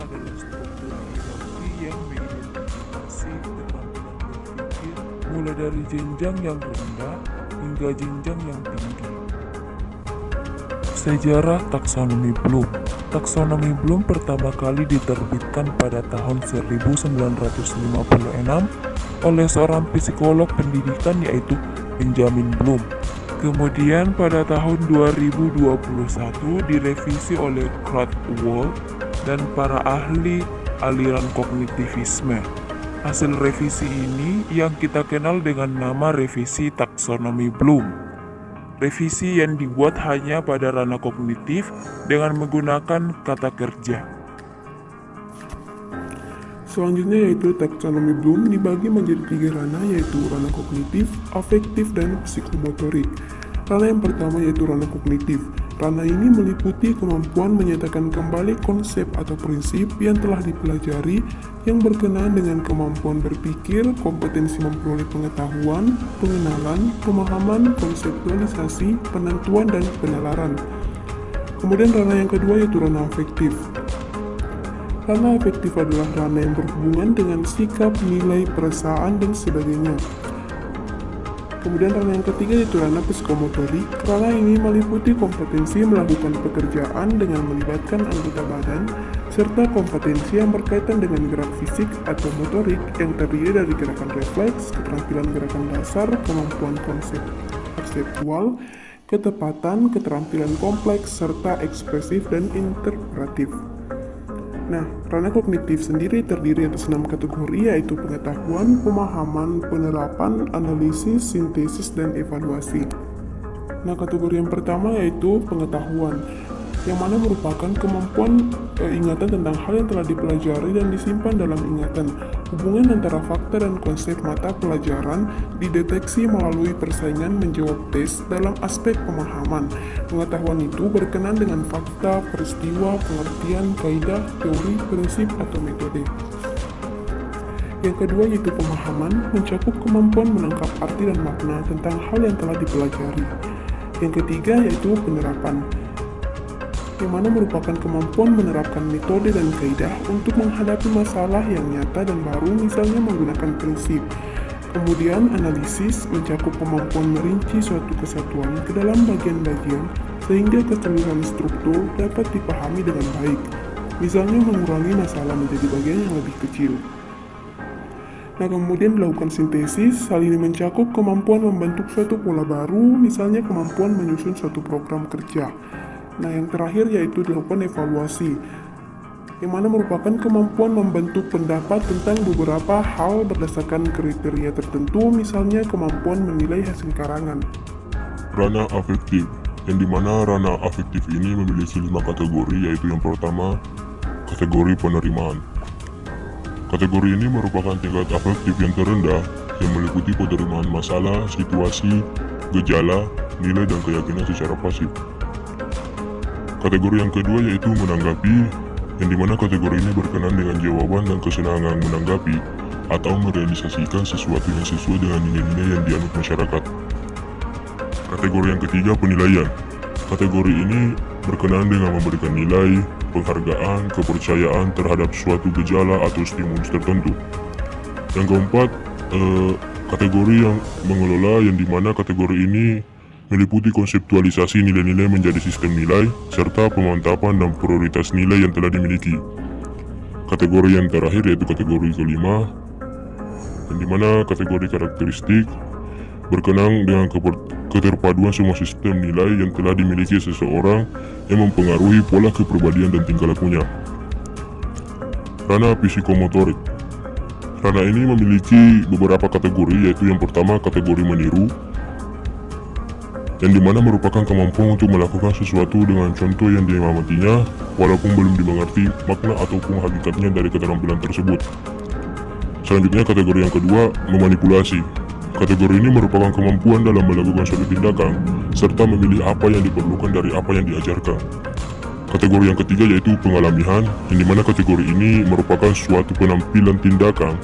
adalah struktur hierarki yang mengidentifikasi keterampilan berpikir mulai dari jenjang yang rendah hingga jenjang yang tinggi. Sejarah taksonomi Bloom. Taksonomi Bloom pertama kali diterbitkan pada tahun 1956 oleh seorang psikolog pendidikan yaitu Benjamin Bloom. Kemudian pada tahun 2021 direvisi oleh Krathwohl dan para ahli aliran kognitivisme. Hasil revisi ini yang kita kenal dengan nama revisi taksonomi Bloom. Revisi yang dibuat hanya pada ranah kognitif dengan menggunakan kata kerja. Selanjutnya yaitu taksonomi Bloom dibagi menjadi 3 ranah, yaitu ranah kognitif, afektif, dan psikomotorik. Ranah yang pertama yaitu ranah kognitif. Ranah ini meliputi kemampuan menyatakan kembali konsep atau prinsip yang telah dipelajari yang berkenaan dengan kemampuan berpikir, kompetensi memperoleh pengetahuan, pengenalan, pemahaman, konseptualisasi, penentuan, dan penalaran. Kemudian ranah yang kedua yaitu ranah afektif. Ranah afektif adalah ranah yang berhubungan dengan sikap, nilai, perasaan, dan sebagainya. Kemudian ranah yang ketiga yaitu ranah psikomotorik. Ranah ini meliputi kompetensi melakukan pekerjaan dengan melibatkan anggota badan, serta kompetensi yang berkaitan dengan gerak fisik atau motorik yang terdiri dari gerakan refleks, keterampilan gerakan dasar, kemampuan konseptual, ketepatan, keterampilan kompleks, serta ekspresif dan interpretatif. Nah, ranah kognitif sendiri terdiri atas 6 kategori, yaitu pengetahuan, pemahaman, penerapan, analisis, sintesis, dan evaluasi. Nah, kategori yang pertama yaitu pengetahuan, yang mana merupakan kemampuan ingatan tentang hal yang telah dipelajari dan disimpan dalam ingatan. Hubungan antara fakta dan konsep mata pelajaran dideteksi melalui persaingan menjawab tes dalam aspek pemahaman. Pengetahuan itu berkenaan dengan fakta, peristiwa, pengertian, kaidah, teori, prinsip, atau metode. Yang kedua yaitu pemahaman, mencakup kemampuan menangkap arti dan makna tentang hal yang telah dipelajari. Yang ketiga yaitu penerapan, yang mana merupakan kemampuan menerapkan metode dan kaidah untuk menghadapi masalah yang nyata dan baru, misalnya menggunakan prinsip. Kemudian analisis mencakup kemampuan merinci suatu kesatuan ke dalam bagian-bagian sehingga keseluruhan struktur dapat dipahami dengan baik, misalnya mengurangi masalah menjadi bagian yang lebih kecil. Nah, kemudian dilakukan sintesis. Hal ini mencakup kemampuan membentuk suatu pola baru, misalnya kemampuan menyusun suatu program kerja. Nah, yang terakhir yaitu dilakukan evaluasi, yang mana merupakan kemampuan membentuk pendapat tentang beberapa hal berdasarkan kriteria tertentu, misalnya kemampuan menilai hasil karangan. Ranah afektif, yang dimana ranah afektif ini memiliki 5 kategori, yaitu yang pertama, kategori penerimaan. Kategori ini merupakan tingkat afektif yang terendah, yang meliputi penerimaan masalah, situasi, gejala, nilai, dan keyakinan secara pasif. Kategori yang kedua yaitu menanggapi, yang dimana kategori ini berkenaan dengan jawaban dan kesenangan menanggapi atau merealisasikan sesuatu yang sesuai dengan nilai-nilai yang dianut masyarakat. Kategori yang ketiga penilaian. Kategori ini berkenaan dengan memberikan nilai, penghargaan, kepercayaan terhadap suatu gejala atau stimulus tertentu. Yang keempat, kategori yang mengelola, yang dimana kategori ini meliputi konseptualisasi nilai-nilai menjadi sistem nilai, serta pemantapan dan prioritas nilai yang telah dimiliki. Kategori yang terakhir yaitu kategori kelima, yang dimana kategori karakteristik berkenaan dengan keterpaduan semua sistem nilai yang telah dimiliki seseorang yang mempengaruhi pola kepribadian dan tingkah lakunya. Ranah psikomotorik. Ranah ini memiliki beberapa kategori, yaitu yang pertama kategori meniru, yang dimana merupakan kemampuan untuk melakukan sesuatu dengan contoh yang diamatinya walaupun belum dimengerti makna ataupun hakikatnya dari keterampilan tersebut. Selanjutnya kategori yang kedua, memanipulasi. Kategori ini merupakan kemampuan dalam melakukan suatu tindakan serta memilih apa yang diperlukan dari apa yang diajarkan. Kategori yang ketiga yaitu pengalamian, yang dimana kategori ini merupakan suatu penampilan tindakan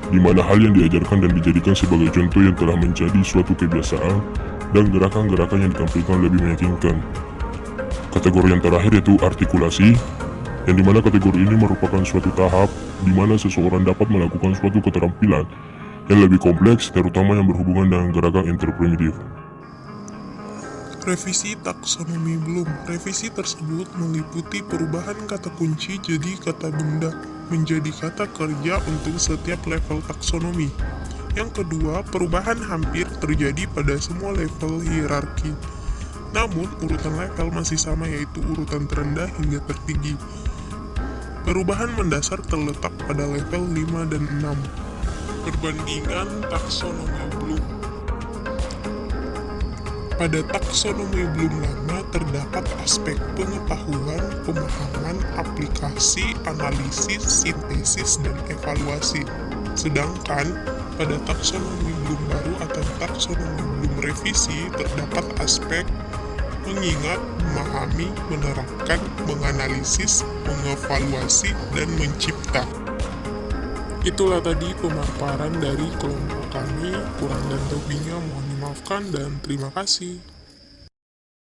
di mana hal yang diajarkan dan dijadikan sebagai contoh yang telah menjadi suatu kebiasaan dan gerakan-gerakan yang ditampilkan lebih meyakinkan. Kategori yang terakhir yaitu artikulasi, yang dimana kategori ini merupakan suatu tahap di mana seseorang dapat melakukan suatu keterampilan yang lebih kompleks, terutama yang berhubungan dengan gerakan interpretatif. Revisi taksonomi Bloom. Revisi tersebut meliputi perubahan kata kunci jadi kata benda menjadi kata kerja untuk setiap level taksonomi. Yang kedua, perubahan hampir terjadi pada semua level hierarki. Namun, urutan level masih sama, yaitu urutan terendah hingga tertinggi. Perubahan mendasar terletak pada level 5 dan 6. Perbandingan taksonomi Bloom. Pada taksonomi Bloom lama terdapat aspek pengetahuan, pemahaman, aplikasi, analisis, sintesis, dan evaluasi. Sedangkan pada taksonomi Bloom baru atau taksonomi Bloom revisi terdapat aspek mengingat, memahami, menerapkan, menganalisis, mengevaluasi, dan mencipta. Itulah tadi pemaparan dari kelompok kami. Kurang dan lebihnya mohon dimaafkan dan terima kasih.